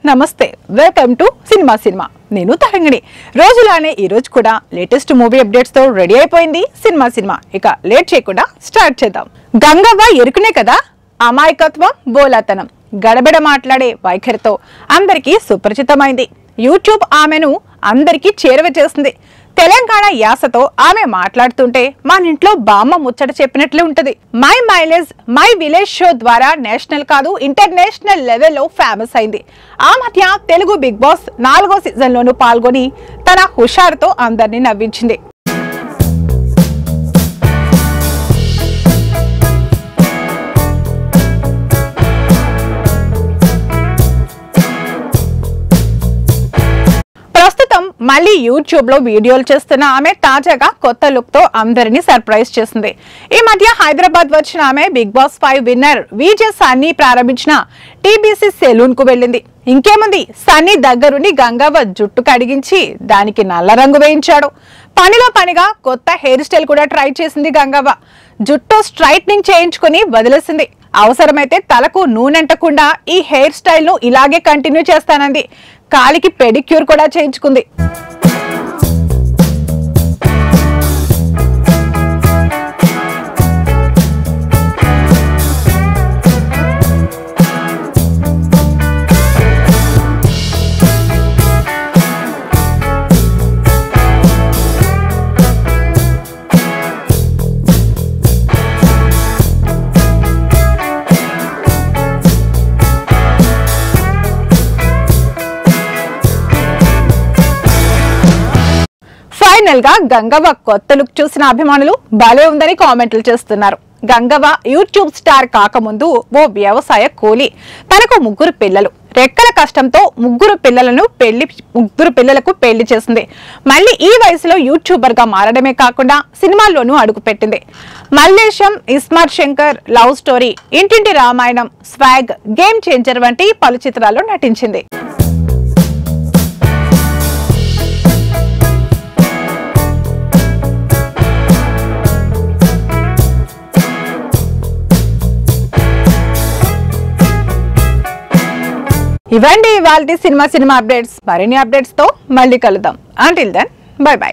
నమస్తే welcome to cinema నేను తరంగిణి రోజులానే ఈ రోజు కూడా లేటెస్ట్ మూవీ అప్డేట్స్ తో రెడీ అయిపోయింది సినిమా ఇక లేట్ చేయకుండా స్టార్ట్ చేద్దాం గంగవ్వ ఎరుకునే కదా అమాయకత్వం బోలాతనం గడబడ మాట్లాడే వైఖరితో అందరికీ సుపరిచితమైంది యూట్యూబ్ ఆమెను అందరికీ చేరువ చేస్తుంది తెలంగాణ యాసతో ఆమె మాట్లాడుతుంటే మన ఇంట్లో బామ్మ ముచ్చట చెప్పినట్లే ఉంటది my mileage my village show ద్వారా నేషనల్ కాదు ఇంటర్నేషనల్ లెవెల్లో ఫేమస్ అయింది ఆ మధ్య తెలుగు బిగ్ బాస్ 4వ సీజన్లోనూ పాల్గొని తన హుషారుతో అందరినీ నవ్వించింది మళ్ళీ యూట్యూబ్ లో వీడియోలు చేస్తున్న ఆమె తాజాగా కొత్త లుక్ తో అందరినీ సర్ప్రైజ్ చేసింది ఈ మధ్య హైదరాబాద్ వచ్చిన ఆమె Bigg Boss 5 winner VJ Sunny ప్రారంభించిన టీబీసీ సెలూన్ కు వెళ్ళింది ఇంకేముంది సన్నీ దగ్గరుండి గంగవ్వ జుట్టు కడిగించి దానికి నల్ల రంగు వేయించాడు పనిలో పనిగా కొత్త హెయిర్ స్టైల్ కూడా ట్రై చేసింది గంగవ్వ జుట్టు స్ట్రైట్నింగ్ చేయించుకుని వదిలేసింది అవసరమైతే తలకు నూనెంటకుండా ఈ హెయిర్ స్టైల్ ను ఇలాగే కంటిన్యూ చేస్తానంది కాలికి పెడిక్యూర్ కూడా చేయించుకుంది ఫైనల్ గా గంగవ్వ కొత్త లుక్ చూసిన అభిమానులు భలే ఉందని కామెంట్లు చేస్తున్నారు గంగవ్వ యూట్యూబ్ స్టార్ కాకముందు ఓ వ్యవసాయ కూలీ తనకు 3 పిల్లలు రెక్కల కష్టంతో 3 పిల్లలకు పెళ్లి చేసింది మళ్ళీ ఈ వయసులో యూట్యూబర్ గా మారడమే కాకుండా సినిమాల్లోనూ అడుగుపెట్టింది మల్లేశం ఇస్మార్ట్ శంకర్ లవ్ స్టోరీ ఇంటింటి రామాయణం స్వాగ్ గేమ్ చేంజర్ వంటి పలు చిత్రాల్లో నటించింది ఇవండి ఇవాల్టి సినిమా అప్డేట్స్ మరిన్ని అప్డేట్స్ తో మళ్ళీ కలుద్దాం అంటిల్ దెన్ బై బై